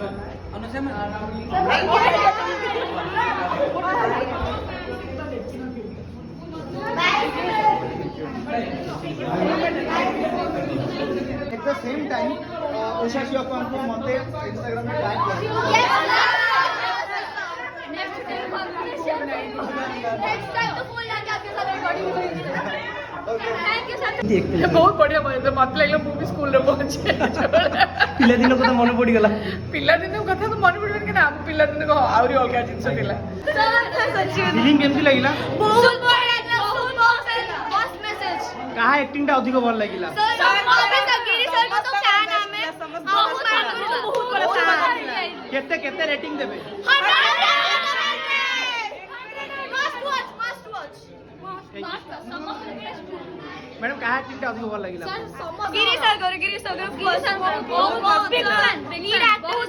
At the same time, Usha Shiva Monte Instagram में tag किया। बहुत बढ़िया बजे मत लगे मूवी स्कूल रे पहुंचे पिला दिन को तो मन पड़ी गला पिला दिन कथा तो मन पड़बन कि ना पिला दिन को आउरी अलगा जिंस थिला फीलिंग केमती लागिला बहुत बढ़िया मस्त मैसेज कहा एक्टिंग टा अधिक भल लागिला सर गिरी सर को तो फैन हमें बहुत बड़ा फैन केते केते रेटिंग देबे मस्ट वॉच मैडम कहा एक्टिंग टा अधिक भल लागिला गिरी सर बहुत बिग फैन